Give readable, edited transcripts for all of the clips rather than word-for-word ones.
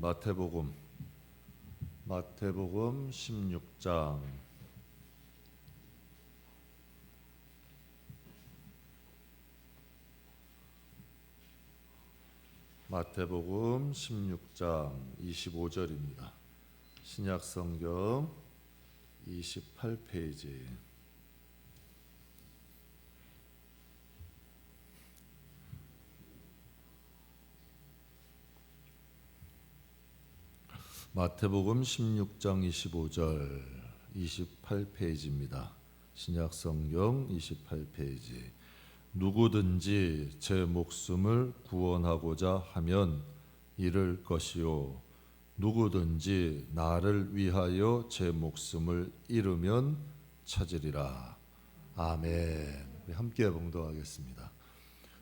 마태복음 16장 마태복음 16장 25절입니다. 신약성경 28페이지. 마태복음 16장 25절 28페이지입니다. 신약성경 28페이지. 누구든지 제 목숨을 구원하고자 하면 잃을 것이요 누구든지 나를 위하여 제 목숨을 잃으면 찾으리라. 아멘. 함께 봉독하겠습니다.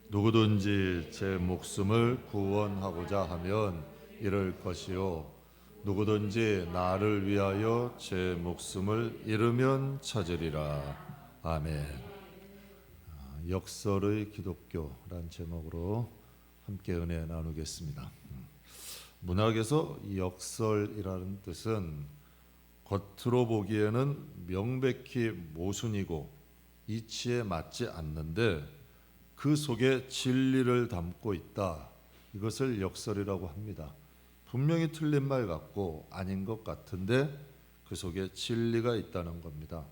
누구든지 제 목숨을 구원하고자 하면 잃을 것이요 누구든지 나를 위하여 제 목숨을 잃으면 찾으리라. 아멘. 역설의 기독교란 제목으로 함께 은혜 나누겠습니다. 문학에서 역설이라는 뜻은 겉으로 보기에는 명백히 모순이고 이치에 맞지 않는데 그 속에 진리를 담고 있다. 이것을 역설이라고 합니다. 분명히 틀린 말 같고 아닌 것 같은데 그 속에 진리가 있다는 겁니다.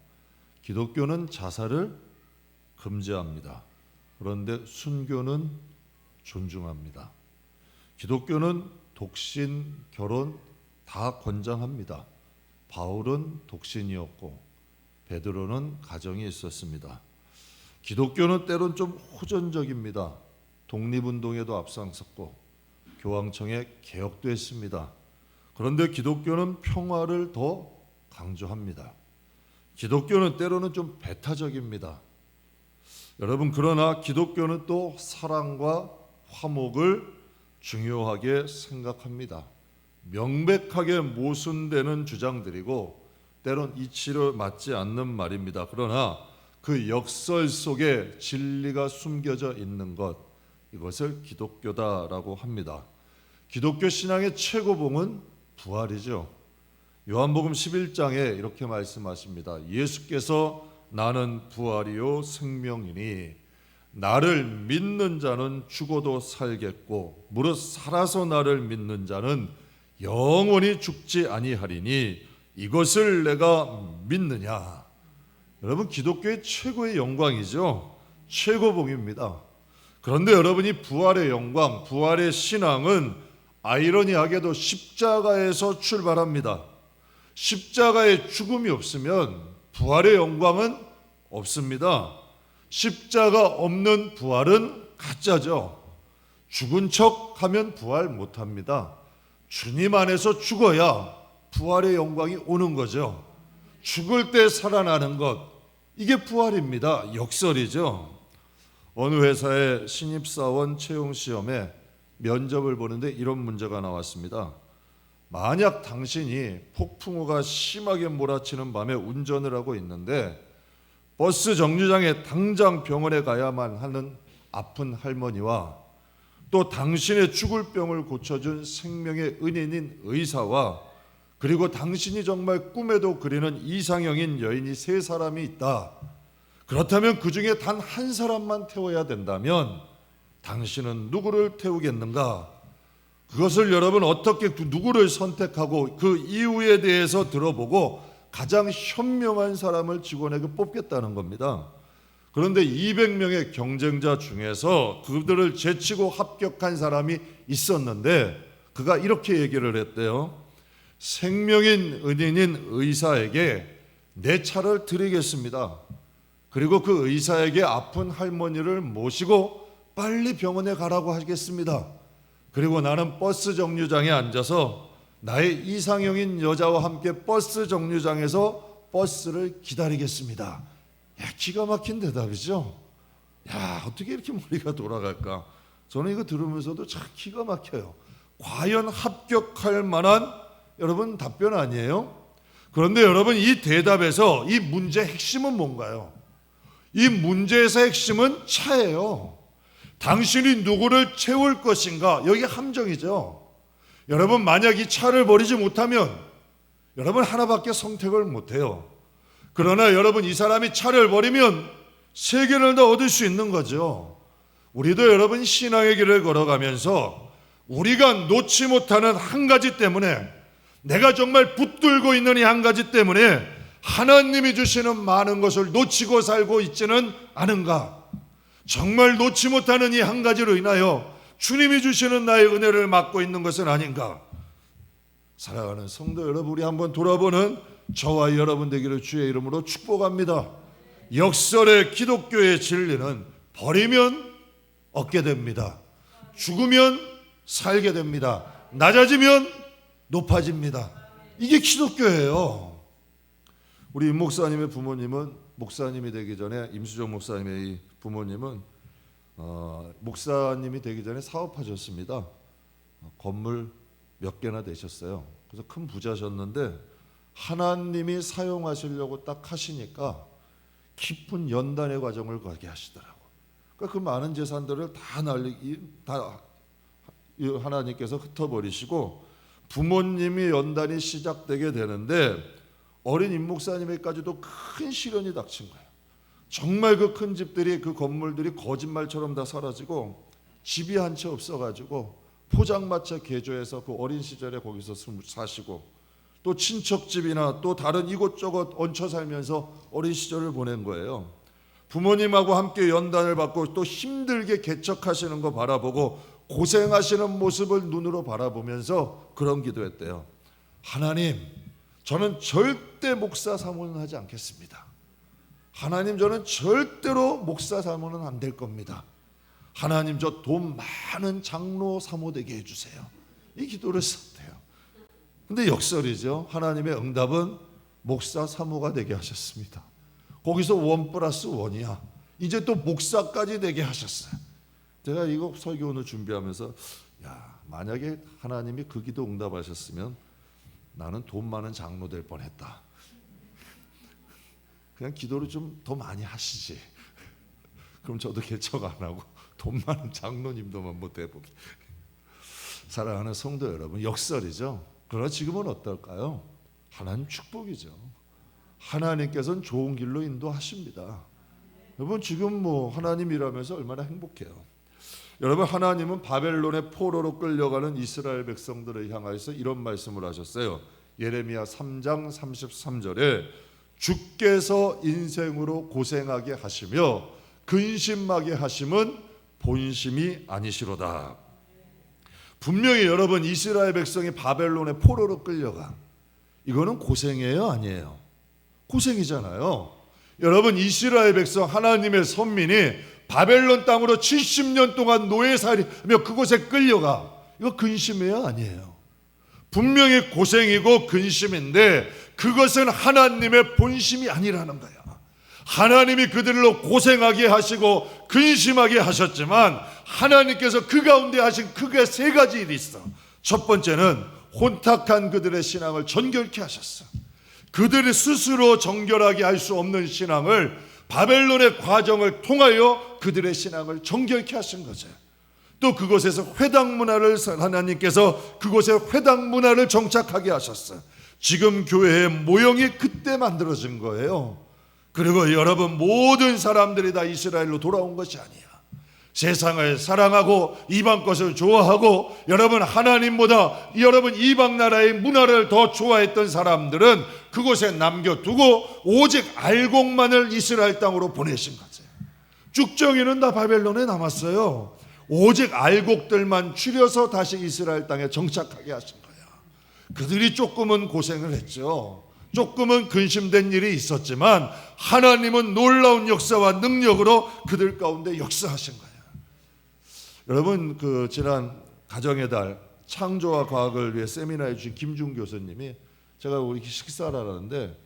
기독교는 자살을 금지합니다. 그런데 순교는 존중합니다. 기독교는 독신, 결혼 다 권장합니다. 바울은 독신이었고 베드로는 가정이 있었습니다. 기독교는 때론 좀 호전적입니다. 독립운동에도 앞장섰고 교황청에 개혁도 했습니다. 그런데 기독교는 평화를 더 강조합니다. 기독교는 때로는 좀 배타적입니다. 여러분, 그러나 기독교는 또 사랑과 화목을 중요하게 생각합니다. 명백하게 모순되는 주장들이고 때론 이치로 맞지 않는 말입니다. 그러나 그 역설 속에 진리가 숨겨져 있는 것, 이것을 기독교다라고 합니다. 기독교 신앙의 최고봉은 부활이죠. 요한복음 11장에 이렇게 말씀하십니다. 예수께서 나는 부활이요 생명이니 나를 믿는 자는 죽어도 살겠고 무릇 살아서 나를 믿는 자는 영원히 죽지 아니하리니 이것을 내가 믿느냐. 여러분, 기독교의 최고의 영광이죠. 최고봉입니다. 그런데 여러분이 부활의 영광, 부활의 신앙은 아이러니하게도 십자가에서 출발합니다. 십자가에 죽음이 없으면 부활의 영광은 없습니다. 십자가 없는 부활은 가짜죠. 죽은 척하면 부활 못합니다. 주님 안에서 죽어야 부활의 영광이 오는 거죠. 죽을 때 살아나는 것, 이게 부활입니다. 역설이죠. 어느 회사의 신입사원 채용시험에 면접을 보는데 이런 문제가 나왔습니다. 만약 당신이 폭풍우가 심하게 몰아치는 밤에 운전을 하고 있는데 버스 정류장에 당장 병원에 가야만 하는 아픈 할머니와 또 당신의 죽을 병을 고쳐준 생명의 은인인 의사와 그리고 당신이 정말 꿈에도 그리는 이상형인 여인이 세 사람이 있다. 그렇다면 그 중에 단 한 사람만 태워야 된다면 당신은 누구를 태우겠는가? 그것을 여러분 어떻게 누구를 선택하고 그 이유에 대해서 들어보고 가장 현명한 사람을 직원에게 뽑겠다는 겁니다. 그런데 200명의 경쟁자 중에서 그들을 제치고 합격한 사람이 있었는데 그가 이렇게 얘기를 했대요. 생명인 은인인 의사에게 내 차를 드리겠습니다. 그리고 그 의사에게 아픈 할머니를 모시고 빨리 병원에 가라고 하겠습니다. 그리고 나는 버스 정류장에 앉아서 나의 이상형인 여자와 함께 버스 정류장에서 버스를 기다리겠습니다. 야, 기가 막힌 대답이죠. 야, 어떻게 이렇게 머리가 돌아갈까? 저는 이거 들으면서도 참 기가 막혀요. 과연 합격할 만한 여러분 답변 아니에요? 그런데 여러분, 이 대답에서 이 문제의 핵심은 뭔가요? 이 문제에서 핵심은 차예요. 당신이 누구를 채울 것인가? 여기 함정이죠. 여러분 만약 이 차를 버리지 못하면 여러분 하나밖에 선택을 못해요. 그러나 여러분 이 사람이 차를 버리면 세 개를 다 얻을 수 있는 거죠. 우리도 여러분 신앙의 길을 걸어가면서 우리가 놓지 못하는 한 가지 때문에, 내가 정말 붙들고 있는 이 한 가지 때문에 하나님이 주시는 많은 것을 놓치고 살고 있지는 않은가? 정말 놓지 못하는 이 한 가지로 인하여 주님이 주시는 나의 은혜를 막고 있는 것은 아닌가? 사랑하는 성도 여러분, 우리 한번 돌아보는 저와 여러분 되기를 주의 이름으로 축복합니다. 역설의 기독교의 진리는 버리면 얻게 됩니다. 죽으면 살게 됩니다. 낮아지면 높아집니다. 이게 기독교예요. 우리 임 목사님의 부모님은, 목사님이 되기 전에, 임수정 목사님의 이 부모님은 목사님이 되기 전에 사업하셨습니다. 건물 몇 개나 되셨어요. 그래서 큰 부자셨는데 하나님이 사용하시려고 딱 하시니까 깊은 연단의 과정을 가게 하시더라고요. 그러니까 그 많은 재산들을 다 하나님께서 흩어버리시고 부모님이 연단이 시작되게 되는데 어린 임 목사님에게까지도 큰 시련이 닥친 거예요. 정말 그 큰 집들이, 그 건물들이 거짓말처럼 다 사라지고 집이 한 채 없어가지고 포장마차 개조해서 그 어린 시절에 거기서 사시고 또 친척집이나 또 다른 이곳저곳 얹혀 살면서 어린 시절을 보낸 거예요. 부모님하고 함께 연단을 받고 또 힘들게 개척하시는 거 바라보고 고생하시는 모습을 눈으로 바라보면서 그런 기도했대요. 하나님, 저는 절대 목사 사모는 하지 않겠습니다. 하나님, 저는 절대로 목사 사모는 안 될 겁니다. 하나님, 저 돈 많은 장로 사모 되게 해주세요. 이 기도를 썼대요. 근데 역설이죠. 하나님의 응답은 목사 사모가 되게 하셨습니다. 거기서 1+1이야. 이제 또 목사까지 되게 하셨어요. 제가 이거 설교 오늘 준비하면서 만약에 하나님이 그 기도 응답하셨으면 나는 돈 많은 장로 될 뻔했다. 그냥 기도를 좀 더 많이 하시지. 그럼 저도 개척 안 하고 돈 많은 장로님도만 못 해보게. 사랑하는 성도 여러분, 역설이죠. 그러나 지금은 어떨까요? 하나님 축복이죠. 하나님께서는 좋은 길로 인도하십니다. 여러분 지금 하나님 일하면서 얼마나 행복해요. 여러분, 하나님은 바벨론의 포로로 끌려가는 이스라엘 백성들을 향하여서 이런 말씀을 하셨어요. 예레미야 3장 33절에 주께서 인생으로 고생하게 하시며 근심하게 하심은 본심이 아니시로다. 분명히 여러분, 이스라엘 백성이 바벨론의 포로로 끌려가. 이거는 고생이에요, 아니에요? 고생이잖아요. 여러분, 이스라엘 백성, 하나님의 선민이 바벨론 땅으로 70년 동안 노예살이며 그곳에 끌려가. 이거 근심이에요, 아니에요? 분명히 고생이고 근심인데 그것은 하나님의 본심이 아니라는 거야. 하나님이 그들로 고생하게 하시고 근심하게 하셨지만 하나님께서 그 가운데 하신 크게 세 가지 일이 있어. 첫 번째는 혼탁한 그들의 신앙을 정결케 하셨어. 그들이 스스로 정결하게 할 수 없는 신앙을 바벨론의 과정을 통하여 그들의 신앙을 정결케 하신 거죠. 또 그곳에서 회당 문화를, 하나님께서 그곳에 회당 문화를 정착하게 하셨어요. 지금 교회의 모형이 그때 만들어진 거예요. 그리고 여러분, 모든 사람들이 다 이스라엘로 돌아온 것이 아니야. 세상을 사랑하고 이방 것을 좋아하고 여러분, 하나님보다 여러분 이방 나라의 문화를 더 좋아했던 사람들은 그곳에 남겨두고 오직 알곡만을 이스라엘 땅으로 보내신 거죠. 쭉정이는 다 바벨론에 남았어요. 오직 알곡들만 추려서 다시 이스라엘 땅에 정착하게 하신 거야. 그들이 조금은 고생을 했죠. 조금은 근심된 일이 있었지만 하나님은 놀라운 역사와 능력으로 그들 가운데 역사하신 거예요. 여러분, 지난 가정의 달 창조와 과학을 위해 세미나해 주신 김준 교수님이, 제가 우리 식사를 하는데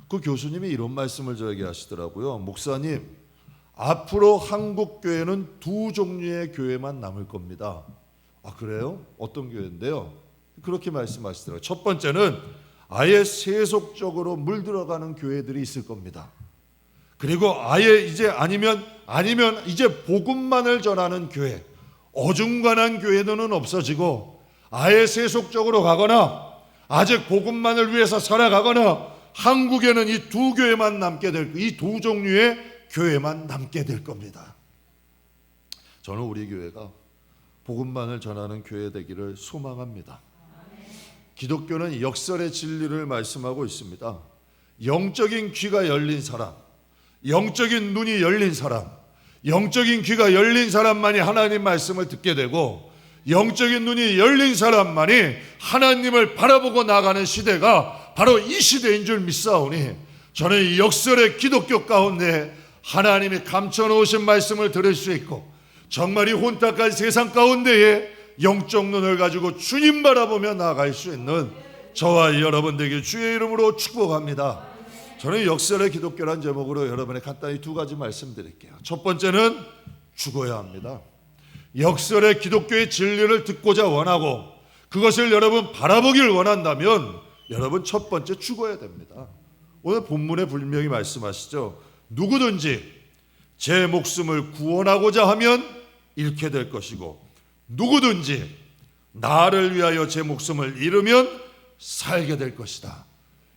그 교수님이 이런 말씀을 저에게 하시더라고요. 목사님, 앞으로 한국 교회는 두 종류의 교회만 남을 겁니다. 아, 그래요? 어떤 교회인데요? 그렇게 말씀하시더라고요. 첫 번째는 아예 세속적으로 물들어가는 교회들이 있을 겁니다. 그리고 아예 이제 아니면 이제 복음만을 전하는 교회, 어중간한 교회들은 없어지고 아예 세속적으로 가거나 아직 복음만을 위해서 살아가거나 한국에는 이 두 교회만 남게 될, 이 두 종류의 교회만 남게 될 겁니다. 저는 우리 교회가 복음만을 전하는 교회 되기를 소망합니다. 기독교는 역설의 진리를 말씀하고 있습니다. 영적인 귀가 열린 사람, 영적인 눈이 열린 사람, 영적인 귀가 열린 사람만이 하나님 말씀을 듣게 되고 영적인 눈이 열린 사람만이 하나님을 바라보고 나가는 시대가 바로 이 시대인 줄 믿사오니 저는 이 역설의 기독교 가운데 하나님이 감춰놓으신 말씀을 들을 수 있고 정말 이 혼탁한 세상 가운데에 영적 눈을 가지고 주님 바라보며 나아갈 수 있는 저와 여러분 되길 주의 이름으로 축복합니다. 저는 역설의 기독교란 제목으로 여러분에 간단히 두 가지 말씀드릴게요. 첫 번째는 죽어야 합니다. 역설의 기독교의 진리를 듣고자 원하고 그것을 여러분 바라보길 원한다면 여러분 첫 번째 죽어야 됩니다. 오늘 본문에 분명히 말씀하시죠. 누구든지 제 목숨을 구원하고자 하면 잃게 될 것이고 누구든지 나를 위하여 제 목숨을 잃으면 살게 될 것이다.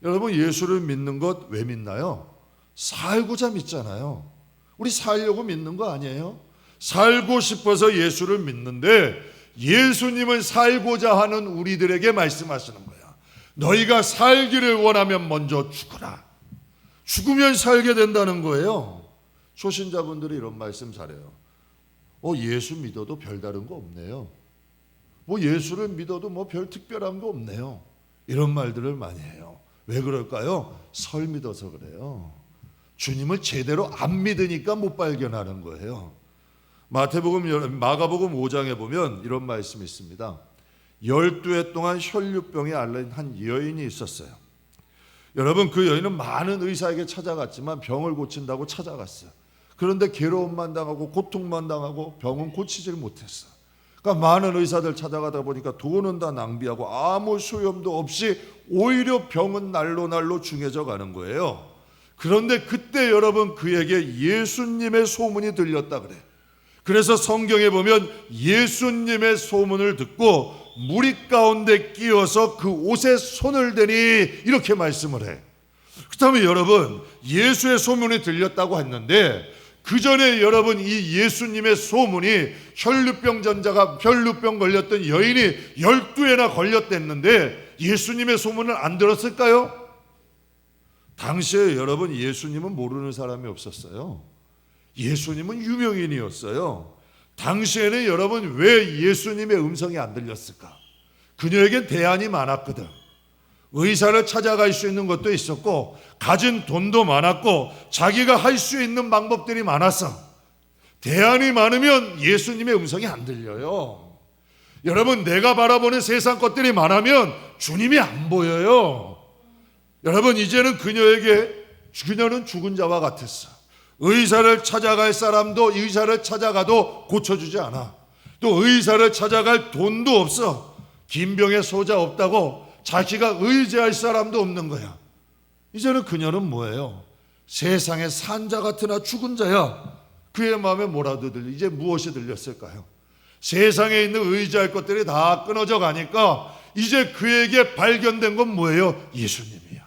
여러분 예수를 믿는 것 왜 믿나요? 살고자 믿잖아요. 우리 살려고 믿는 거 아니에요? 살고 싶어서 예수를 믿는데 예수님은 살고자 하는 우리들에게 말씀하시는 거야. 너희가 살기를 원하면 먼저 죽어라. 죽으면 살게 된다는 거예요. 초신자분들이 이런 말씀 잘해요. 예수 믿어도 별다른 거 없네요. 예수를 믿어도 별 특별한 거 없네요. 이런 말들을 많이 해요. 왜 그럴까요? 설 믿어서 그래요. 주님을 제대로 안 믿으니까 못 발견하는 거예요. 마가복음 5장에 보면 이런 말씀이 있습니다. 12해 동안 혈류병에 앓는 한 여인이 있었어요. 여러분 그 여인은 많은 의사에게 찾아갔지만 병을 고친다고 찾아갔어요. 그런데 괴로움만 당하고 고통만 당하고 병은 고치질 못했어요. 그러니까 많은 의사들 찾아가다 보니까 돈은 다 낭비하고 아무 소용도 없이 오히려 병은 날로 중해져 가는 거예요. 그런데 그때 여러분 그에게 예수님의 소문이 들렸다 그래. 그래서 성경에 보면 예수님의 소문을 듣고 무리 가운데 끼어서 그 옷에 손을 대니 이렇게 말씀을 해. 그렇다면 여러분 예수의 소문이 들렸다고 했는데 그 전에 여러분 이 예수님의 소문이 혈류병 걸렸던 여인이 12회나 걸렸댔는데 예수님의 소문을 안 들었을까요? 당시에 여러분 예수님은 모르는 사람이 없었어요. 예수님은 유명인이었어요. 당시에는 여러분 왜 예수님의 음성이 안 들렸을까? 그녀에겐 대안이 많았거든. 의사를 찾아갈 수 있는 것도 있었고 가진 돈도 많았고 자기가 할 수 있는 방법들이 많았어. 대안이 많으면 예수님의 음성이 안 들려요. 여러분 내가 바라보는 세상 것들이 많으면 주님이 안 보여요. 여러분 이제는 그녀는 죽은 자와 같았어. 의사를 찾아갈 사람도 의사를 찾아가도 고쳐주지 않아. 또 의사를 찾아갈 돈도 없어. 긴 병에 소자 없다고 자기가 의지할 사람도 없는 거야. 이제는 그녀는 뭐예요? 세상에 산 자 같으나 죽은 자야. 그의 마음에 뭐라도 이제 무엇이 들렸을까요? 세상에 있는 의지할 것들이 다 끊어져 가니까 이제 그에게 발견된 건 뭐예요? 예수님이야.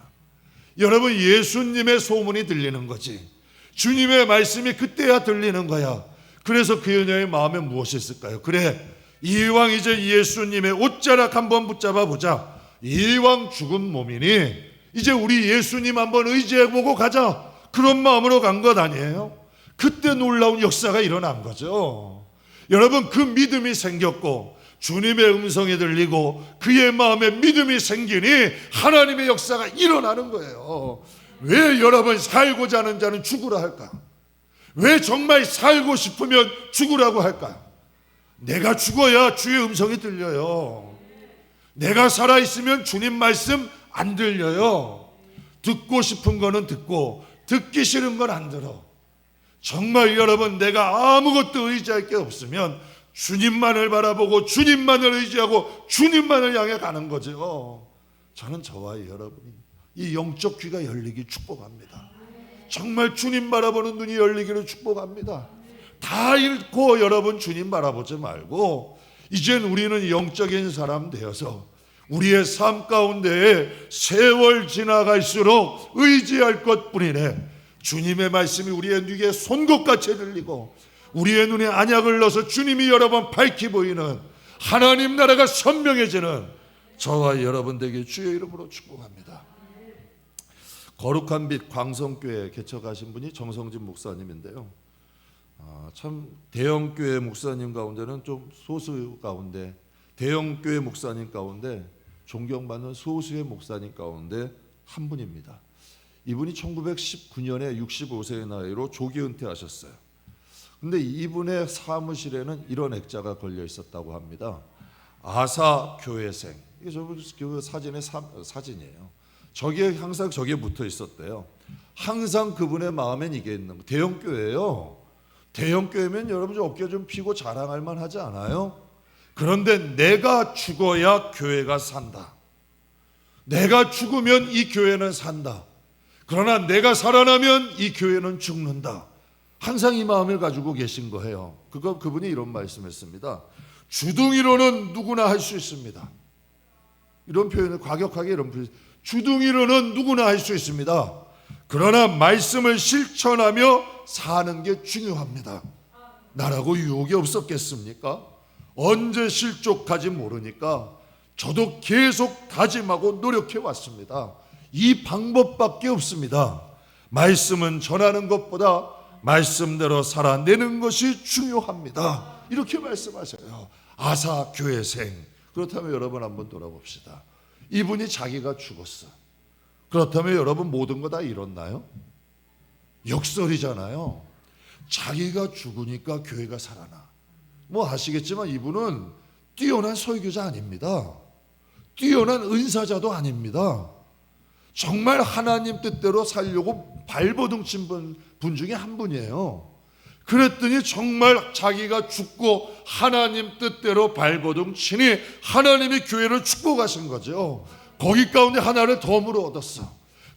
여러분 예수님의 소문이 들리는 거지. 주님의 말씀이 그때야 들리는 거야. 그래서 그 여녀의 마음에 무엇이 있을까요? 그래 이왕 이제 예수님의 옷자락 한번 붙잡아 보자. 이왕 죽은 몸이니 이제 우리 예수님 한번 의지해보고 가자. 그런 마음으로 간 것 아니에요? 그때 놀라운 역사가 일어난 거죠. 여러분 그 믿음이 생겼고 주님의 음성이 들리고 그의 마음에 믿음이 생기니 하나님의 역사가 일어나는 거예요. 왜 여러분 살고자 하는 자는 죽으라 할까? 왜 정말 살고 싶으면 죽으라고 할까? 내가 죽어야 주의 음성이 들려요. 내가 살아있으면 주님 말씀 안 들려요. 듣고 싶은 거는 듣고 듣기 싫은 건 안 들어. 정말 여러분 내가 아무것도 의지할 게 없으면 주님만을 바라보고 주님만을 의지하고 주님만을 향해 가는 거죠. 저는 저와 여러분이 이 영적 귀가 열리기 축복합니다. 정말 주님 바라보는 눈이 열리기를 축복합니다. 다 잃고 여러분 주님 바라보지 말고 이젠 우리는 영적인 사람 되어서 우리의 삶 가운데에 세월 지나갈수록 의지할 것뿐이네. 주님의 말씀이 우리의 귀에 송곳같이 들리고 우리의 눈에 안약을 넣어서 주님이 여러 번 밝히 보이는 하나님 나라가 선명해지는 저와 여러분 되게 주의 이름으로 축복합니다. 거룩한 빛 광성교회 개척하신 분이 정성진 목사님인데요. 참 대형교회 목사님 가운데는 좀 소수 가운데, 대형교회 목사님 가운데 존경받는 소수의 목사님 가운데 한 분입니다. 이분이 1919년에 65세의 나이로 조기 은퇴하셨어요. 근데 이분의 사무실에는 이런 액자가 걸려 있었다고 합니다. 아사 교회생. 이게 저 교회 사진의 사진이에요. 저기에 항상 저기에 붙어 있었대요. 항상 그분의 마음엔 이게 있는 거. 대형 교회예요. 대형 교회면 여러분 좀 어깨 좀 피고 자랑할 만하지 않아요? 그런데 내가 죽어야 교회가 산다. 내가 죽으면 이 교회는 산다. 그러나 내가 살아나면 이 교회는 죽는다. 항상 이 마음을 가지고 계신 거예요. 그분이 이런 말씀했습니다. 주둥이로는 누구나 할 수 있습니다. 이런 표현을 과격하게 이런 표현. 주둥이로는 누구나 할 수 있습니다. 그러나 말씀을 실천하며 사는 게 중요합니다. 나라고 유혹이 없었겠습니까? 언제 실족할지 모르니까 저도 계속 다짐하고 노력해 왔습니다. 이 방법밖에 없습니다. 말씀은 전하는 것보다 말씀대로 살아내는 것이 중요합니다. 이렇게 말씀하셔요. 아사 교회생. 그렇다면 여러분 한번 돌아봅시다. 이분이 자기가 죽었어. 그렇다면 여러분 모든 거 다 잃었나요? 역설이잖아요. 자기가 죽으니까 교회가 살아나. 뭐 아시겠지만 이분은 뛰어난 설교자 아닙니다. 뛰어난 은사자도 아닙니다. 정말 하나님 뜻대로 살려고 발버둥 친 분 중에 한 분이에요. 그랬더니 정말 자기가 죽고 하나님 뜻대로 발버둥 치니 하나님이 교회를 축복하신 거죠. 거기 가운데 하나를 덤으로 얻었어.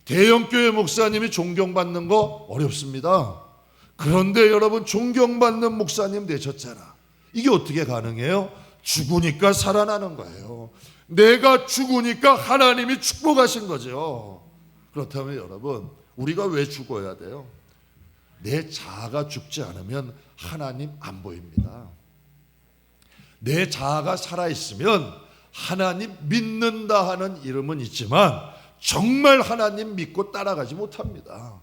대형교회 목사님이 존경받는 거 어렵습니다. 그런데 여러분 존경받는 목사님 되셨잖아. 이게 어떻게 가능해요? 죽으니까 살아나는 거예요. 내가 죽으니까 하나님이 축복하신 거죠. 그렇다면 여러분 우리가 왜 죽어야 돼요? 내 자아가 죽지 않으면 하나님 안 보입니다. 내 자아가 살아있으면 하나님 믿는다 하는 이름은 있지만 정말 하나님 믿고 따라가지 못합니다.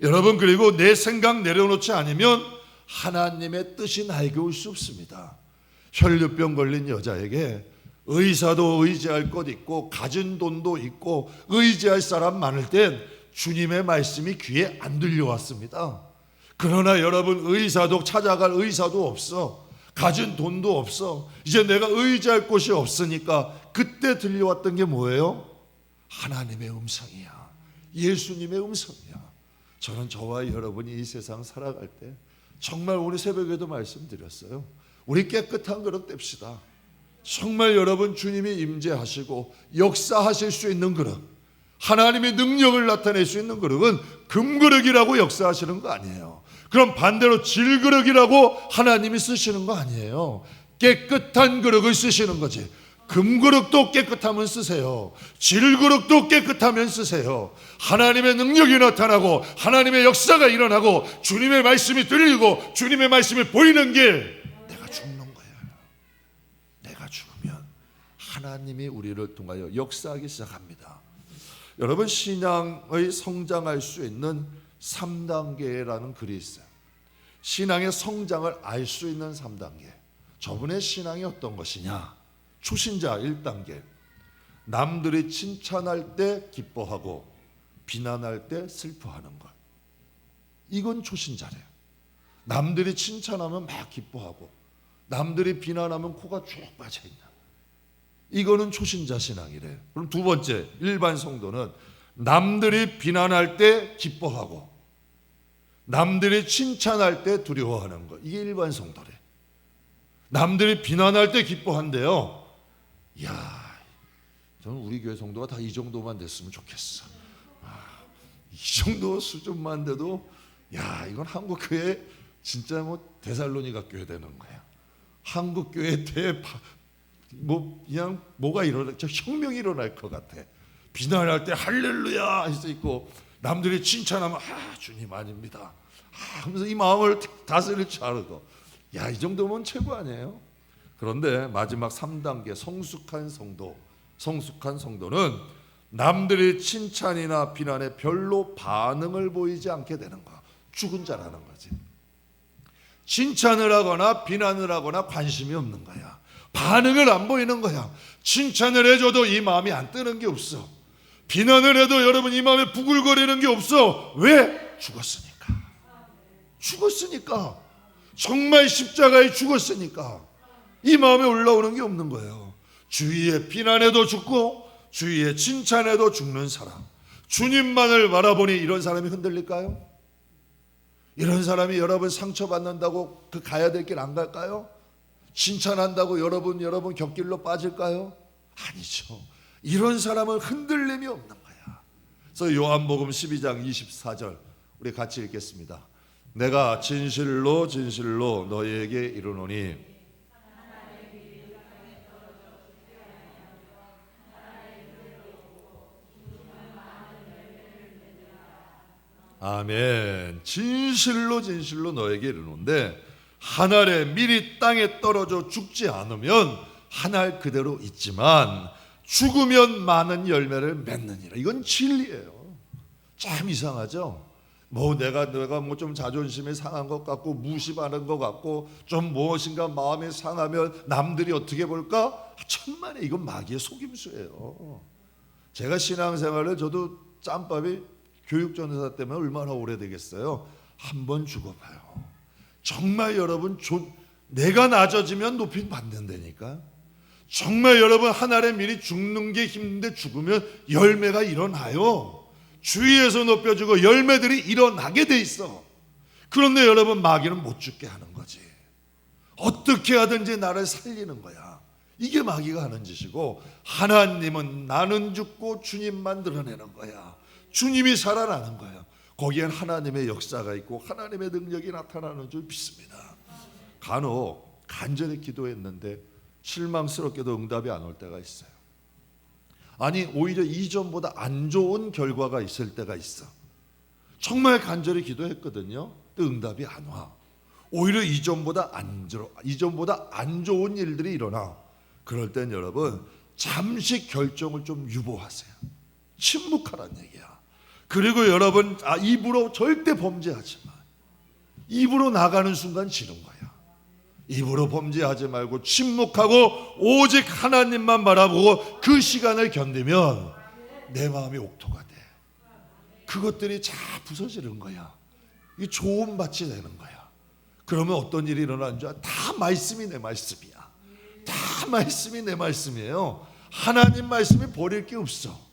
여러분 그리고 내 생각 내려놓지 않으면 하나님의 뜻이 나에게 올 수 없습니다. 혈류병 걸린 여자에게 의사도 의지할 것 있고 가진 돈도 있고 의지할 사람 많을 땐 주님의 말씀이 귀에 안 들려왔습니다. 그러나 여러분 의사도 찾아갈 의사도 없어. 가진 돈도 없어. 이제 내가 의지할 곳이 없으니까 그때 들려왔던 게 뭐예요? 하나님의 음성이야. 예수님의 음성이야. 저는 저와 여러분이 이 세상 살아갈 때 정말 오늘 새벽에도 말씀드렸어요. 우리 깨끗한 그릇 뗍시다. 정말 여러분 주님이 임재하시고 역사하실 수 있는 그릇, 하나님의 능력을 나타낼 수 있는 그릇은 금그릇이라고 역사하시는 거 아니에요. 그럼 반대로 질그릇이라고 하나님이 쓰시는 거 아니에요. 깨끗한 그릇을 쓰시는 거지. 금그릇도 깨끗하면 쓰세요. 질그릇도 깨끗하면 쓰세요. 하나님의 능력이 나타나고 하나님의 역사가 일어나고 주님의 말씀이 들리고 주님의 말씀이 보이는 길, 내가 죽는 거예요. 내가 죽으면 하나님이 우리를 통하여 역사하기 시작합니다. 여러분 신앙의 성장할 수 있는 3단계라는 글이 있어요. 신앙의 성장을 알 수 있는 3단계. 저분의 신앙이 어떤 것이냐? 초신자 1단계. 남들이 칭찬할 때 기뻐하고 비난할 때 슬퍼하는 것. 이건 초신자래요. 남들이 칭찬하면 막 기뻐하고 남들이 비난하면 코가 쭉 빠져있는. 이거는 초신자 신앙이래요. 그럼 두 번째 일반 성도는 남들이 비난할 때 기뻐하고 남들이 칭찬할 때 두려워하는 것. 이게 일반 성도래. 남들이 비난할 때 기뻐한대요. 이야, 저는 우리 교회 성도가 다 이 정도만 됐으면 좋겠어. 이 정도 수준만 돼도 야, 이건 한국 교회 진짜 뭐 데살로니가 교회 되는 거야. 한국 교회 그냥 뭐가 혁명이 일어날 것 같아. 비난할 때 할렐루야 할 수 있고, 남들이 칭찬하면 주님 아닙니다 하면서 이 마음을 다스릴 줄 알고, 이 정도면 최고 아니에요? 그런데 마지막 3단계 성숙한 성도는 남들의 칭찬이나 비난에 별로 반응을 보이지 않게 되는 거야. 죽은 자라는 거지. 칭찬을 하거나 비난을 하거나 관심이 없는 거야. 반응을 안 보이는 거야. 칭찬을 해줘도 이 마음이 안 뜨는 게 없어. 비난을 해도 여러분 이 마음에 부글거리는 게 없어. 왜? 죽었으니까. 정말 십자가에 죽었으니까 이 마음에 올라오는 게 없는 거예요. 주위에 비난해도 죽고 주위에 칭찬해도 죽는 사람, 주님만을 바라보니 이런 사람이 흔들릴까요? 이런 사람이 여러분 상처받는다고 가야 될 길 안 갈까요? 칭찬한다고 여러분 곁길로 빠질까요? 아니죠. 이런 사람은 흔들림이 없는 거야. 그래서 요한복음 12장 24절 우리 같이 읽겠습니다. 내가 진실로 너희에게 이르노니 아멘. 진실로 너에게 이르노니 한 알의 밀이 땅에 떨어져 죽지 않으면 한 알 그대로 있지만 죽으면 많은 열매를 맺느니라. 이건 진리예요. 참 이상하죠? 내가 좀 자존심이 상한 것 같고 무시받은 것 같고 좀 무엇인가 마음이 상하면 남들이 어떻게 볼까? 천만에 이건 마귀의 속임수예요. 제가 신앙생활을 저도 짬밥이 교육전도사 때문에 얼마나 오래되겠어요. 한번 죽어봐요. 정말 여러분 내가 낮아지면 높임 받는다니까. 정말 여러분 한 알의 밀이 죽는 게 힘든데 죽으면 열매가 일어나요. 주위에서 높여주고 열매들이 일어나게 돼 있어. 그런데 여러분 마귀는 못 죽게 하는 거지. 어떻게 하든지 나를 살리는 거야. 이게 마귀가 하는 짓이고, 하나님은 나는 죽고 주님만 드러내는 거야. 주님이 살아나는 거야. 거기엔 하나님의 역사가 있고 하나님의 능력이 나타나는 줄 믿습니다. 간혹 간절히 기도했는데 실망스럽게도 응답이 안 올 때가 있어요. 아니 오히려 이전보다 안 좋은 결과가 있을 때가 있어. 정말 간절히 기도했거든요. 또 응답이 안 와. 오히려 이전보다 안 좋은 일들이 일어나. 그럴 땐 여러분 잠시 결정을 좀 유보하세요. 침묵하라는 얘기야. 그리고 여러분 입으로 절대 범죄하지 마. 입으로 나가는 순간 지는 거야. 입으로 범죄하지 말고 침묵하고 오직 하나님만 바라보고 그 시간을 견디면 내 마음이 옥토가 돼. 그것들이 다 부서지는 거야. 이 좋은 밭이 되는 거야. 그러면 어떤 일이 일어나는 줄 알아? 다 말씀이 내 말씀이야. 다 말씀이 내 말씀이에요. 하나님 말씀이 버릴 게 없어.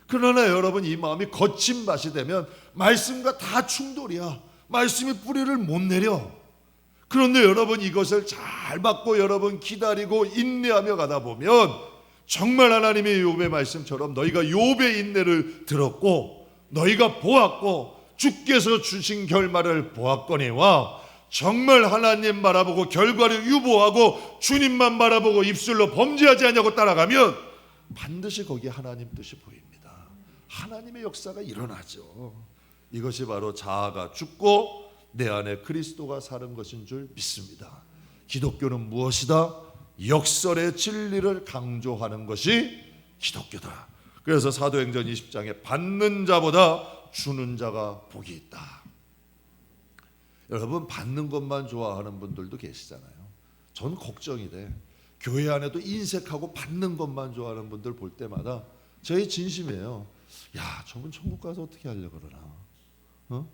그러나 여러분 이 마음이 거친 밭이 되면 말씀과 다 충돌이야. 말씀이 뿌리를 못 내려. 그런데 여러분 이것을 잘 받고 여러분 기다리고 인내하며 가다 보면 정말 하나님의 욥의 말씀처럼 너희가 욥의 인내를 들었고 너희가 보았고 주께서 주신 결말을 보았거니와 정말 하나님 바라보고 결과를 유보하고 주님만 바라보고 입술로 범죄하지 않냐고 따라가면 반드시 거기에 하나님 뜻이 보입니다. 하나님의 역사가 일어나죠. 이것이 바로 자아가 죽고 내 안에 그리스도가 사는 것인 줄 믿습니다. 기독교는 무엇이다? 역설의 진리를 강조하는 것이 기독교다. 그래서 사도행전 20장에 받는 자보다 주는 자가 복이 있다. 여러분 받는 것만 좋아하는 분들도 계시잖아요. 전 걱정이 돼. 교회 안에도 인색하고 받는 것만 좋아하는 분들 볼 때마다 저의 진심이에요. 야, 저분 천국 가서 어떻게 하려고 그러나?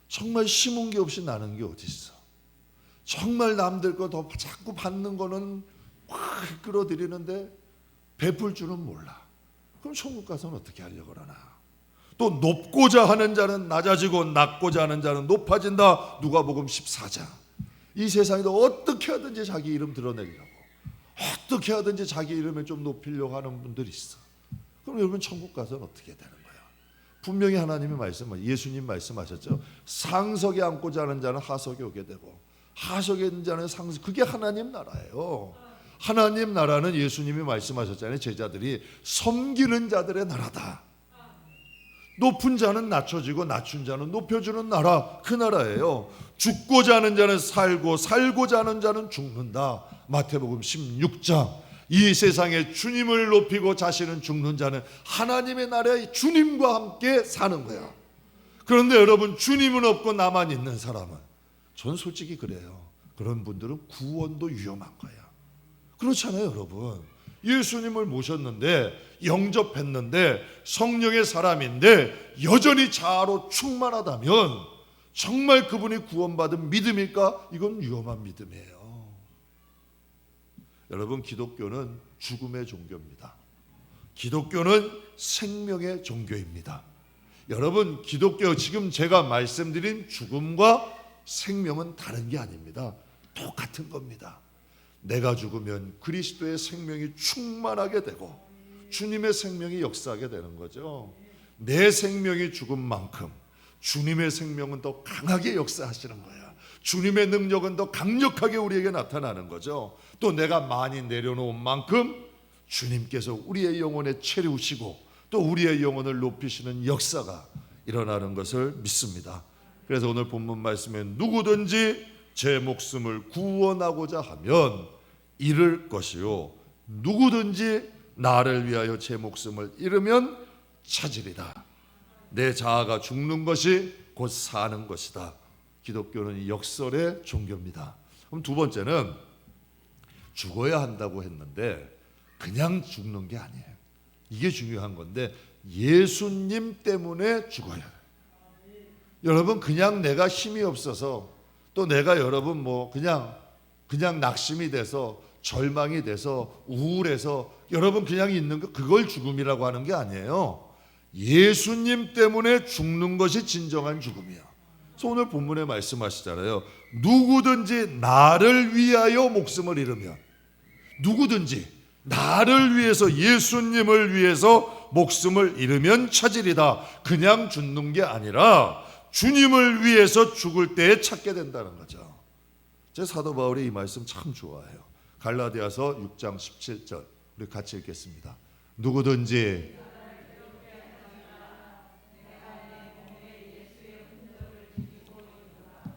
정말 심은 게 없이 나는 게 어디 있어? 정말 남들 거 더 자꾸 받는 거는 확 끌어들이는데 베풀 줄은 몰라. 그럼 천국 가서는 어떻게 하려고 그러나? 또 높고자 하는 자는 낮아지고 낮고자 하는 자는 높아진다. 누가복음 14장. 이 세상에도 어떻게 하든지 자기 이름 드러내려고, 어떻게 하든지 자기 이름을 좀 높이려고 하는 분들이 있어. 그럼 여러분 천국 가서는 어떻게 되는 거야? 분명히 하나님의 말씀, 예수님 말씀하셨죠. 상석에 앉고자 하는 자는 하석에 오게 되고 하석에 있는 자는 상습. 그게 하나님 나라예요. 하나님 나라는 예수님이 말씀하셨잖아요. 제자들이 섬기는 자들의 나라다. 높은 자는 낮춰지고 낮춘 자는 높여주는 나라, 그 나라예요. 죽고자 하는 자는 살고 살고자 하는 자는 죽는다. 마태복음 16장. 이 세상에 주님을 높이고 자신은 죽는 자는 하나님의 나라에 주님과 함께 사는 거야. 그런데 여러분, 주님은 없고 나만 있는 사람은, 전 솔직히 그래요. 그런 분들은 구원도 위험한 거야. 그렇잖아요, 여러분. 예수님을 모셨는데, 영접했는데, 성령의 사람인데 여전히 자아로 충만하다면 정말 그분이 구원받은 믿음일까? 이건 위험한 믿음이에요. 여러분, 기독교는 죽음의 종교입니다. 기독교는 생명의 종교입니다. 여러분, 기독교, 지금 제가 말씀드린 죽음과 생명은 다른 게 아닙니다. 똑같은 겁니다. 내가 죽으면 그리스도의 생명이 충만하게 되고 주님의 생명이 역사하게 되는 거죠. 내 생명이 죽은 만큼 주님의 생명은 더 강하게 역사하시는 거예요. 주님의 능력은 더 강력하게 우리에게 나타나는 거죠. 또 내가 많이 내려놓은 만큼 주님께서 우리의 영혼에 채우시고 또 우리의 영혼을 높이시는 역사가 일어나는 것을 믿습니다. 그래서 오늘 본문 말씀에 누구든지 제 목숨을 구원하고자 하면 잃을 것이요 누구든지 나를 위하여 제 목숨을 잃으면 찾으리라. 내 자아가 죽는 것이 곧 사는 것이다. 기독교는 역설의 종교입니다. 그럼 두 번째는 죽어야 한다고 했는데 그냥 죽는 게 아니에요. 이게 중요한 건데 예수님 때문에 죽어야 해요. 여러분, 그냥 내가 힘이 없어서 또 내가 여러분 그냥 낙심이 돼서 절망이 돼서 우울해서 여러분 그냥 있는 거, 그걸 죽음이라고 하는 게 아니에요. 예수님 때문에 죽는 것이 진정한 죽음이야. 그래서 오늘 본문에 말씀하시잖아요. 누구든지 나를 위하여 목숨을 잃으면, 누구든지 나를 위해서, 예수님을 위해서 목숨을 잃으면 찾으리다. 그냥 죽는 게 아니라 주님을 위해서 죽을 때에 찾게 된다는 거죠. 제 사도 바울이 이 말씀 참 좋아해요. 갈라디아서 6장 17절 우리 같이 읽겠습니다. 누구든지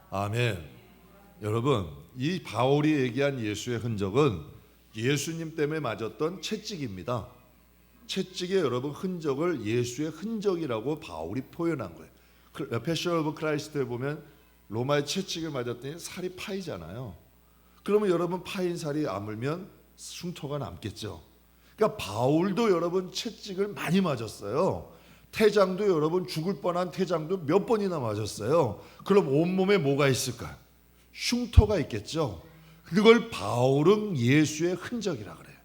아멘. 여러분, 이 바울이 얘기한 예수의 흔적은 예수님 때문에 맞았던 채찍입니다. 채찍의 여러분 흔적을 예수의 흔적이라고 바울이 표현한 거예요. 패션 오브 크라이스트에 보면 로마의 채찍을 맞았더니 살이 파이잖아요. 그러면 여러분 파인 살이 아물면 흉터가 남겠죠. 그러니까 바울도 여러분 채찍을 많이 맞았어요. 태장도 여러분 죽을 뻔한 태장도 몇 번이나 맞았어요. 그럼 온몸에 뭐가 있을까? 흉터가 있겠죠. 그걸 바울은 예수의 흔적이라 그래요.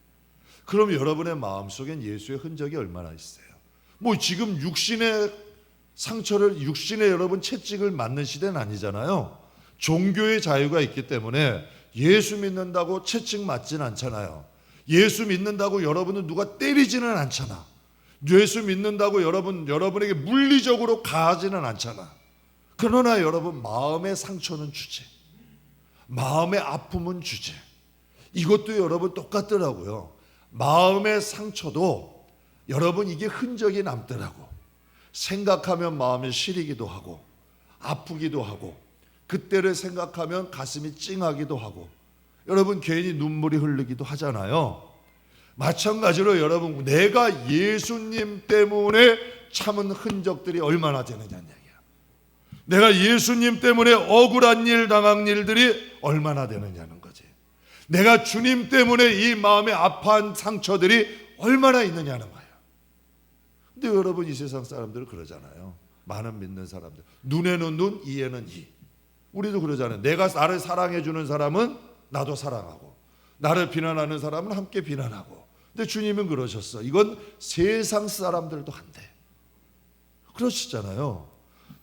그럼 여러분의 마음속엔 예수의 흔적이 얼마나 있어요? 지금 육신의 상처를, 육신의 여러분 채찍을 맞는 시대는 아니잖아요. 종교의 자유가 있기 때문에 예수 믿는다고 채찍 맞지는 않잖아요. 예수 믿는다고 여러분은 누가 때리지는 않잖아. 예수 믿는다고 여러분에게 물리적으로 가하지는 않잖아. 그러나 여러분 마음의 상처는 주지, 마음의 아픔은 주지. 이것도 여러분 똑같더라고요. 마음의 상처도 여러분 이게 흔적이 남더라고. 생각하면 마음이 시리기도 하고 아프기도 하고 그때를 생각하면 가슴이 찡하기도 하고 여러분 괜히 눈물이 흐르기도 하잖아요. 마찬가지로 여러분 내가 예수님 때문에 참은 흔적들이 얼마나 되느냐는 얘기야. 내가 예수님 때문에 억울한 일 당한 일들이 얼마나 되느냐는 거지. 내가 주님 때문에 이 마음에 아파한 상처들이 얼마나 있느냐는 거야. 근데 여러분 이 세상 사람들은 그러잖아요. 많은 믿는 사람들 눈에는 눈, 이에는 이. 우리도 그러잖아요. 내가 나를 사랑해 주는 사람은 나도 사랑하고 나를 비난하는 사람은 함께 비난하고. 근데 주님은 그러셨어. 이건 세상 사람들도 한대. 그러시잖아요.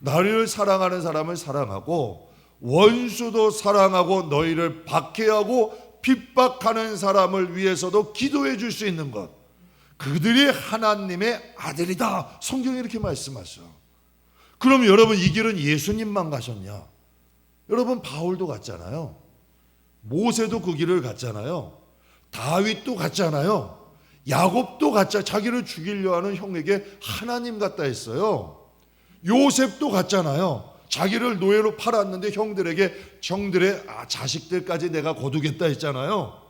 나를 사랑하는 사람을 사랑하고 원수도 사랑하고 너희를 박해하고 핍박하는 사람을 위해서도 기도해 줄 수 있는 것, 그들이 하나님의 아들이다. 성경이 이렇게 말씀하셔. 그럼 여러분 이 길은 예수님만 가셨냐? 여러분 바울도 갔잖아요. 모세도 그 길을 갔잖아요. 다윗도 갔잖아요. 야곱도 갔잖아요. 자기를 죽이려 하는 형에게 하나님 같다 했어요. 요셉도 갔잖아요. 자기를 노예로 팔았는데 형들에게 정들의 자식들까지 내가 거두겠다 했잖아요.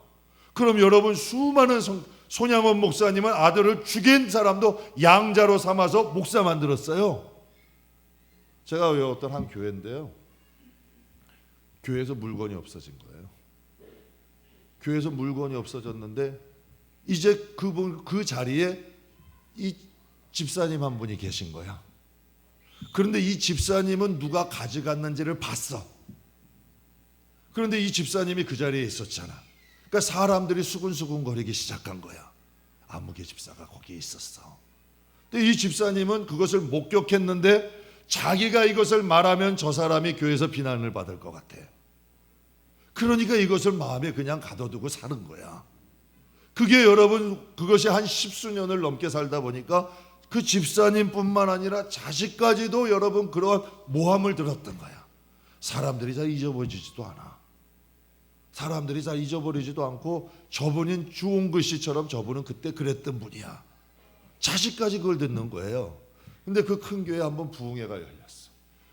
그럼 여러분, 수많은 손양원 목사님은 아들을 죽인 사람도 양자로 삼아서 목사 만들었어요. 제가 외웠던 한 교회인데요, 교회에서 물건이 없어진 거예요. 교회에서 물건이 없어졌는데 이제 그 자리에 이 집사님 한 분이 계신 거야. 그런데 이 집사님은 누가 가져갔는지를 봤어. 그런데 이 집사님이 그 자리에 있었잖아. 그러니까 사람들이 수근수근 거리기 시작한 거야. 아무개 집사가 거기에 있었어. 근데 이 집사님은 그것을 목격했는데 자기가 이것을 말하면 저 사람이 교회에서 비난을 받을 것 같아. 그러니까 이것을 마음에 그냥 가둬두고 사는 거야. 그게 여러분, 그것이 한 10수년을 넘게 살다 보니까 그 집사님뿐만 아니라 자식까지도 여러분 그런 모함을 들었던 거야. 사람들이 잘 잊어버리지도 않아. 사람들이 잘 잊어버리지도 않고 저분은 주홍 글씨처럼 저분은 그때 그랬던 분이야. 자식까지 그걸 듣는 거예요. 근데 그 큰 교회에 한번 부흥회가 열렸어.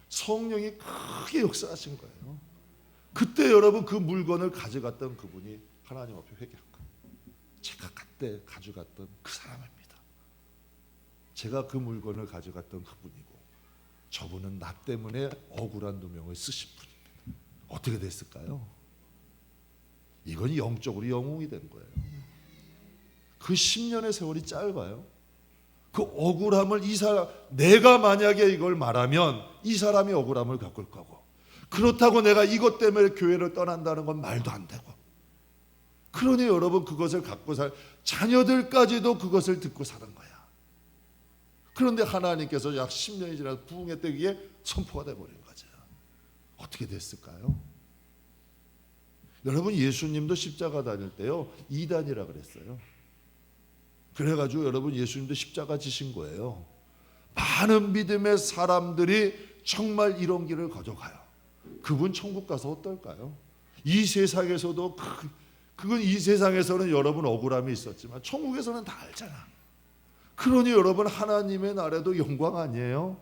성령이 크게 역사하신 거예요. 그때 여러분 그 물건을 가져갔던 그분이 하나님 앞에 회개한 거예요. 제가 그때 가져갔던 그 사람입니다. 제가 그 물건을 가져갔던 그분이고 저분은 나 때문에 억울한 누명을 쓰신 분입니다. 어떻게 됐을까요? 이건 영적으로 영웅이 된 거예요. 그 10년의 세월이 짧아요. 그 억울함을 내가 만약에 이걸 말하면 이 사람이 억울함을 겪을 거고, 그렇다고 내가 이것 때문에 교회를 떠난다는 건 말도 안 되고, 그러니 여러분 그것을 갖고 자녀들까지도 그것을 듣고 사는 거야. 그런데 하나님께서 약 10년이 지나서 부흥회 때 이게 선포가 돼버린 거죠. 어떻게 됐을까요? 여러분, 예수님도 십자가 다닐 때요, 2단이라 그랬어요. 그래가지고 여러분, 예수님도 십자가 지신 거예요. 많은 믿음의 사람들이 정말 이런 길을 가져가요. 그분 천국 가서 어떨까요? 이 세상에서도 그건 이 세상에서는 여러분 억울함이 있었지만 천국에서는 다 알잖아. 그러니 여러분, 하나님의 나라도 영광 아니에요?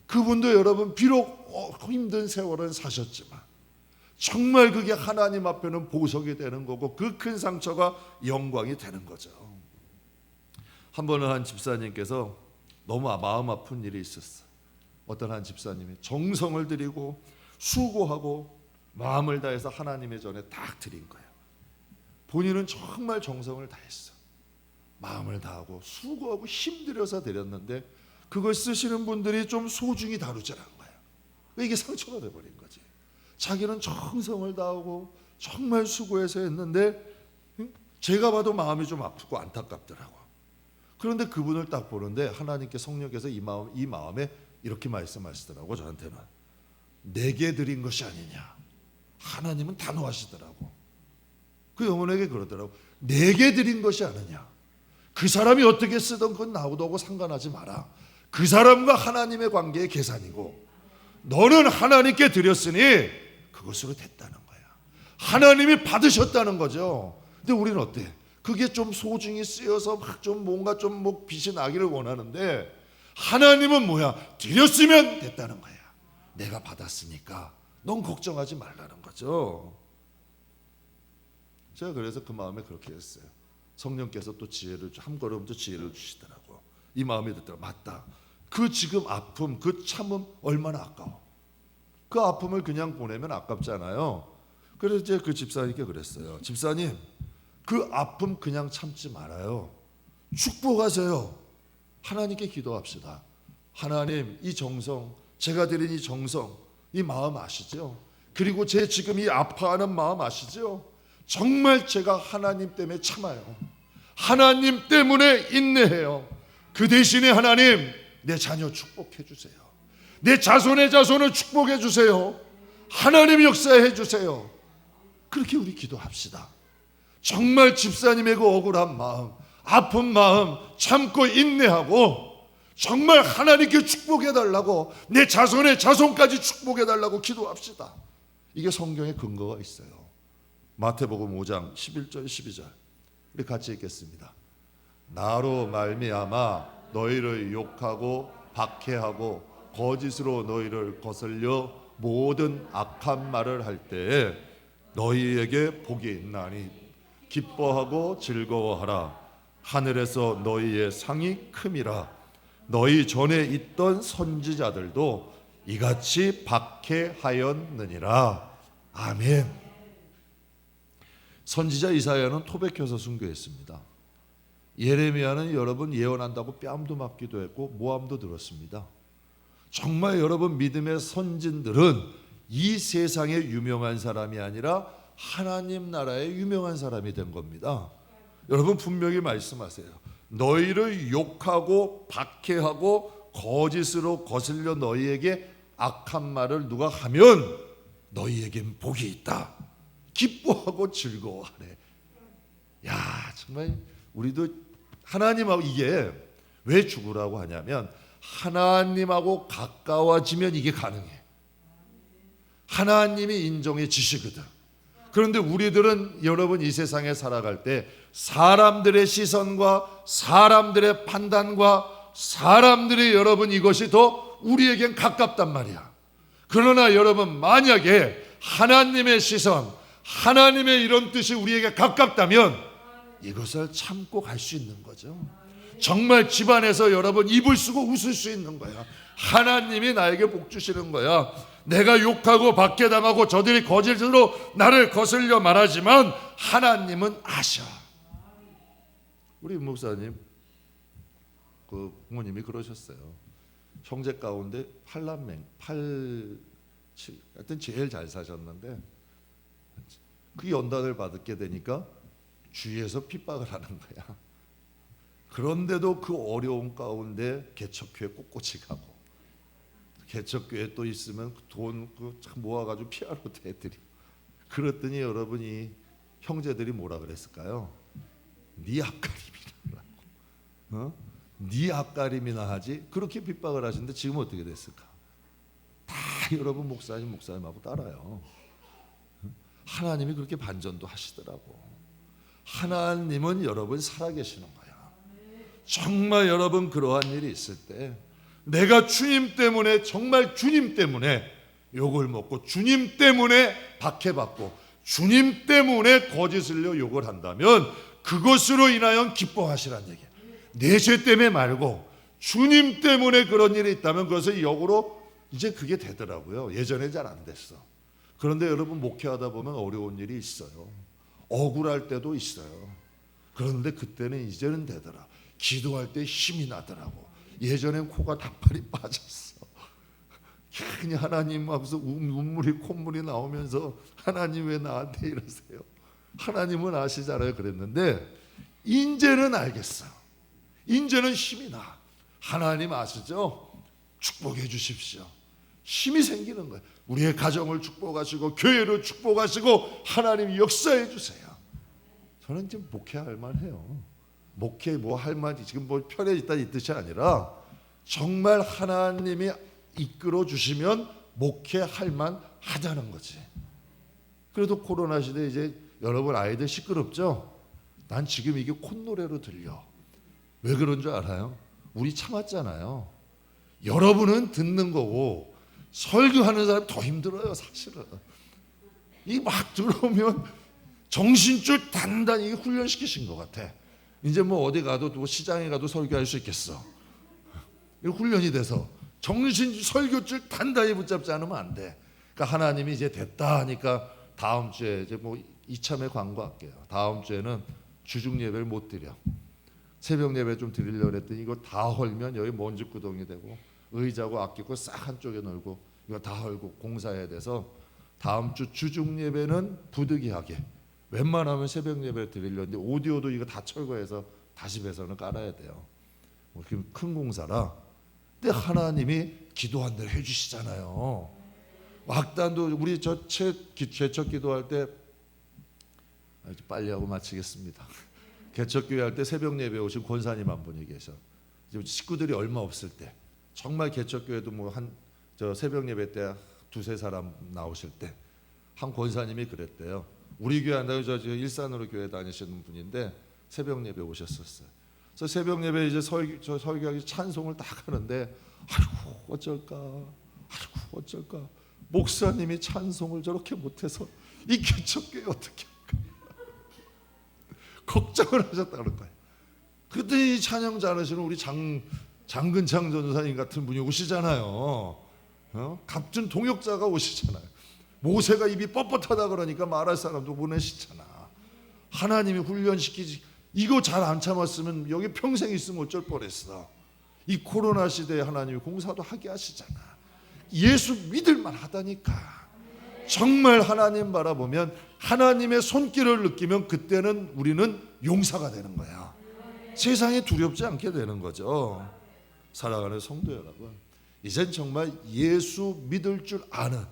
그분도 여러분 비록 힘든 세월은 사셨지만 정말 그게 하나님 앞에는 보석이 되는 거고 그 큰 상처가 영광이 되는 거죠. 한 번은 한 집사님께서 너무 마음 아픈 일이 있었어. 어떤 한 집사님이 정성을 들이고 수고하고 마음을 다해서 하나님의 전에 딱 드린 거예요. 본인은 정말 정성을 다했어. 마음을 다하고 수고하고 힘들여서 드렸는데 그걸 쓰시는 분들이 좀 소중히 다루지 않은 거예요. 이게 상처가 돼버린 거지. 자기는 정성을 다하고 정말 수고해서 했는데 제가 봐도 마음이 좀 아프고 안타깝더라고. 그런데 그분을 딱 보는데 하나님께 성령께서 이 마음에 이렇게 말씀하시더라고. 저한테는 내게 드린 것이 아니냐. 하나님은 단호하시더라고. 그 영혼에게 그러더라고. 내게 드린 것이 아니냐. 그 사람이 어떻게 쓰던 그건 나하고 상관하지 마라. 그 사람과 하나님의 관계의 계산이고 너는 하나님께 드렸으니 그것으로 됐다는 거야. 하나님이 받으셨다는 거죠. 근데 우리는 어때? 그게 좀 소중히 쓰여서 막 좀 뭔가 좀 뭐 빛이 나기를 원하는데 하나님은 뭐야? 드렸으면 됐다는 거야. 내가 받았으니까 넌 걱정하지 말라는 거죠. 제가 그래서 그 마음에 그렇게 했어요. 성령께서 또 지혜를 한 걸음 더 지혜를 주시더라고. 이 마음이 들더라고. 맞다. 그 지금 아픔, 그 참음 얼마나 아까워. 그 아픔을 그냥 보내면 아깝잖아요. 그래서 이제 그 집사님께 그랬어요. 집사님, 그 아픔 그냥 참지 말아요. 축복하세요. 하나님께 기도합시다. 하나님, 이 정성, 제가 드린 이 정성, 이 마음 아시죠? 그리고 제 지금 이 아파하는 마음 아시죠? 정말 제가 하나님 때문에 참아요. 하나님 때문에 인내해요. 그 대신에 하나님, 내 자녀 축복해 주세요. 내 자손의 자손을 축복해 주세요. 하나님 역사해 주세요. 그렇게 우리 기도합시다. 정말 집사님의 그 억울한 마음, 아픈 마음 참고 인내하고 정말 하나님께 축복해 달라고, 내 자손의 자손까지 축복해 달라고 기도합시다. 이게 성경에 근거가 있어요. 마태복음 5장 11절 12절 우리 같이 읽겠습니다. 나로 말미암아 너희를 욕하고 박해하고 거짓으로 너희를 거슬려 모든 악한 말을 할 때에 너희에게 복이 있나니 기뻐하고 즐거워하라. 하늘에서 너희의 상이 큼이라. 너희 전에 있던 선지자들도 이같이 박해하였느니라. 아멘. 선지자 이사야는 토백혀서 순교했습니다. 예레미야는 여러분 예언한다고 뺨도 맞기도 했고 모함도 들었습니다. 정말 여러분 믿음의 선진들은 이 세상에 유명한 사람이 아니라 하나님 나라에 유명한 사람이 된 겁니다. 여러분 분명히 말씀하세요. 너희를 욕하고 박해하고 거짓으로 거슬려 너희에게 악한 말을 누가 하면 너희에겐 복이 있다. 기뻐하고 즐거워하래. 야, 정말 우리도 하나님하고 이게 왜 죽으라고 하냐면 하나님하고 가까워지면 이게 가능해. 하나님이 인정해 주시거든. 그런데 우리들은 여러분 이 세상에 살아갈 때 사람들의 시선과 사람들의 판단과 사람들이 여러분 이것이 더 우리에겐 가깝단 말이야. 그러나 여러분 만약에 하나님의 시선, 하나님의 이런 뜻이 우리에게 가깝다면 이것을 참고 갈 수 있는 거죠. 정말 집안에서 여러분 입을 쓰고 웃을 수 있는 거야. 하나님이 나에게 복 주시는 거야. 내가 욕하고 박해당하고 저들이 거짓으로 나를 거슬려 말하지만 하나님은 아셔. 우리 목사님 그 부모님이 그러셨어요. 형제 가운데 8남매, 하여튼 제일 잘 사셨는데 그 연단을 받게 되니까 주위에서 핍박을 하는 거야. 그런데도 그 어려운 가운데 개척교회 꼿꼿이 가고 개척교회 또 있으면 돈 모아가지고 피아노 대드리고 그랬더니 여러분이 형제들이 뭐라 그랬을까요? 네 앞가림이라고. 네 앞가림이나 하지. 그렇게 핍박을 하시는데 지금 어떻게 됐을까? 다 여러분 목사님하고 따라요. 하나님이 그렇게 반전도 하시더라고. 하나님은 여러분 살아계시는 거야. 정말 여러분 그러한 일이 있을 때 내가 주님 때문에 정말 주님 때문에 욕을 먹고 주님 때문에 박해받고 주님 때문에 거짓을로 욕을 한다면 그것으로 인하여 기뻐하시라는 얘기예요. 내 죄 때문에 말고 주님 때문에 그런 일이 있다면 그것을 역으로 이제 그게 되더라고요. 예전에 잘 안 됐어. 그런데 여러분 목회하다 보면 어려운 일이 있어요. 억울할 때도 있어요. 그런데 그때는 이제는 되더라. 기도할 때 힘이 나더라고. 예전엔 코가 닭발이 빠졌어. 괜히 하나님 하고서 눈물이 콧물이 나오면서 하나님 왜 나한테 이러세요? 하나님은 아시잖아요. 그랬는데 이제는 알겠어. 이제는 힘이 나. 하나님 아시죠? 축복해 주십시오. 힘이 생기는 거예요. 우리의 가정을 축복하시고 교회를 축복하시고 하나님 역사해 주세요. 저는 지금 목회할 만해요. 목회 뭐 할 만이 지금 뭐 편해졌다 이 뜻이 아니라 정말 하나님이 이끌어 주시면 목회할 만하다는 거지. 그래도 코로나 시대 이제 여러분 아이들 시끄럽죠? 난 지금 이게 콧노래로 들려. 왜 그런 줄 알아요? 우리 참았잖아요. 여러분은 듣는 거고 설교하는 사람 더 힘들어요. 사실은 이 막 들어오면 정신줄 단단히 훈련시키신 것 같아. 이제 뭐 어디 가도 또 시장에 가도 설교할 수 있겠어. 훈련이 돼서 정신 설교줄 단단히 붙잡지 않으면 안 돼. 그러니까 하나님이 이제 됐다 하니까 다음 주에 이제 뭐 이참에 광고할게요. 다음 주에는 주중 예배를 못 드려. 새벽 예배 좀 드리려고 했더니 이거 다 헐면 여기 먼지 구덩이 되고 의자고 악기고 싹 한쪽에 널고 이거 다 헐고 공사해야 돼서 다음 주 주중 예배는 부득이하게 웬만하면 새벽 예배 드리려는데 오디오도 이거 다 철거해서 다시 배선을 깔아야 돼요. 큰 공사라. 근데 하나님이 기도한 대로 해주시잖아요. 악단도 우리 개척 기도할 때 빨리 하고 마치겠습니다. 개척교회 할 때 새벽 예배 오신 권사님 한 분이 계셔. 식구들이 얼마 없을 때 정말 개척교회도 뭐 저 새벽 예배 때 두세 사람 나오실 때 한 권사님이 그랬대요. 우리 교회 한다고 저 일산으로 교회 다니시는 분인데 새벽 예배 오셨었어요. 그래서 새벽 예배 이제 설교하기 찬송을 딱 하는데 아이고 어쩔까 목사님이 찬송을 저렇게 못해서 이 개척교회 어떻게 할까 걱정을 하셨다는 거예요. 그때 이 찬양 잘하시는 우리 장근창 전도사님 같은 분이 오시잖아요. 값진 동역자가 오시잖아요. 모세가 입이 뻣뻣하다 그러니까 말할 사람도 보내시잖아. 하나님이 훈련시키지. 이거 잘 안 참았으면 여기 평생 있으면 어쩔 뻔했어. 이 코로나 시대에 하나님이 공사도 하게 하시잖아. 예수 믿을만 하다니까. 정말 하나님 바라보면 하나님의 손길을 느끼면 그때는 우리는 용사가 되는 거야. 세상에 두렵지 않게 되는 거죠. 사랑하는 성도 여러분, 이젠 정말 예수 믿을 줄 아는,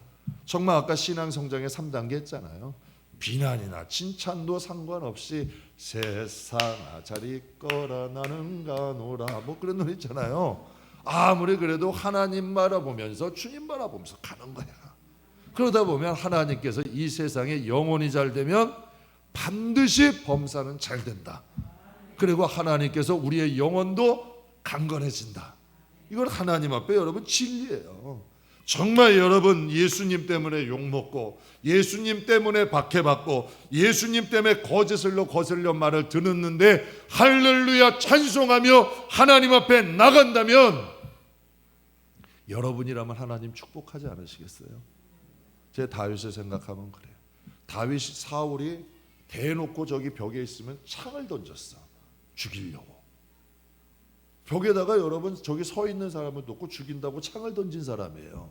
정말 아까 신앙성장의 3단계 했잖아요. 비난이나 칭찬도 상관없이 세상아 잘 있거라 나는 가노라, 뭐 그런 노래 있잖아요. 아무리 그래도 하나님 바라보면서 주님 바라보면서 가는 거야. 그러다 보면 하나님께서 이 세상에 영혼이 잘 되면 반드시 범사는 잘 된다. 그리고 하나님께서 우리의 영혼도 강건해진다. 이건 하나님 앞에 여러분 진리예요. 정말 여러분 예수님 때문에 욕먹고 예수님 때문에 박해받고 예수님 때문에 거슬려 말을 듣는데 할렐루야 찬송하며 하나님 앞에 나간다면 여러분이라면 하나님 축복하지 않으시겠어요? 제 다윗을 생각하면 그래요. 사울이 대놓고 저기 벽에 있으면 창을 던졌어. 죽이려고. 벽에다가 여러분 저기 서 있는 사람을 놓고 죽인다고 창을 던진 사람이에요.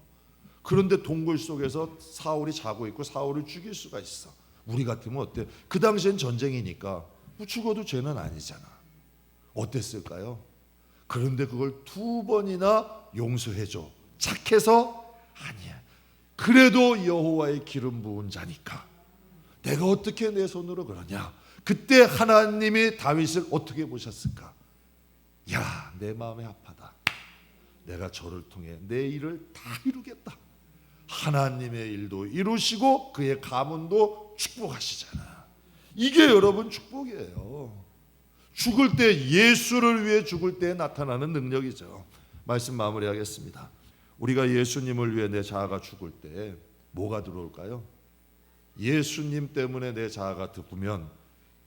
그런데 동굴 속에서 사울이 자고 있고 사울을 죽일 수가 있어. 우리 같으면 어때? 그 당시엔 전쟁이니까 죽어도 죄는 아니잖아. 어땠을까요? 그런데 그걸 2번이나 용서해줘. 착해서? 아니야. 그래도 여호와의 기름 부은 자니까 내가 어떻게 내 손으로 그러냐. 그때 하나님이 다윗을 어떻게 보셨을까? 야, 내 마음이 아파다. 내가 저를 통해 내 일을 다 이루겠다. 하나님의 일도 이루시고 그의 가문도 축복하시잖아. 이게 여러분 축복이에요. 죽을 때 예수를 위해 죽을 때 나타나는 능력이죠. 말씀 마무리하겠습니다. 우리가 예수님을 위해 내 자아가 죽을 때 뭐가 들어올까요? 예수님 때문에 내 자아가 죽으면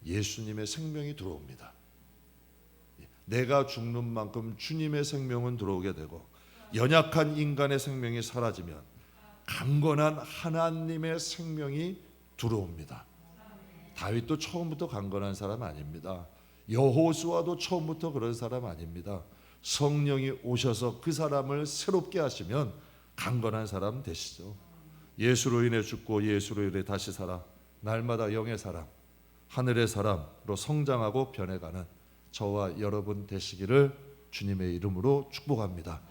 예수님의 생명이 들어옵니다. 내가 죽는 만큼 주님의 생명은 들어오게 되고 연약한 인간의 생명이 사라지면 강건한 하나님의 생명이 들어옵니다. 다윗도 처음부터 강건한 사람 아닙니다. 여호수아도 처음부터 그런 사람 아닙니다. 성령이 오셔서 그 사람을 새롭게 하시면 강건한 사람 되시죠. 예수로 인해 죽고 예수로 인해 다시 살아 날마다 영의 사람, 하늘의 사람으로 성장하고 변해가는 저와 여러분 되시기를 주님의 이름으로 축복합니다.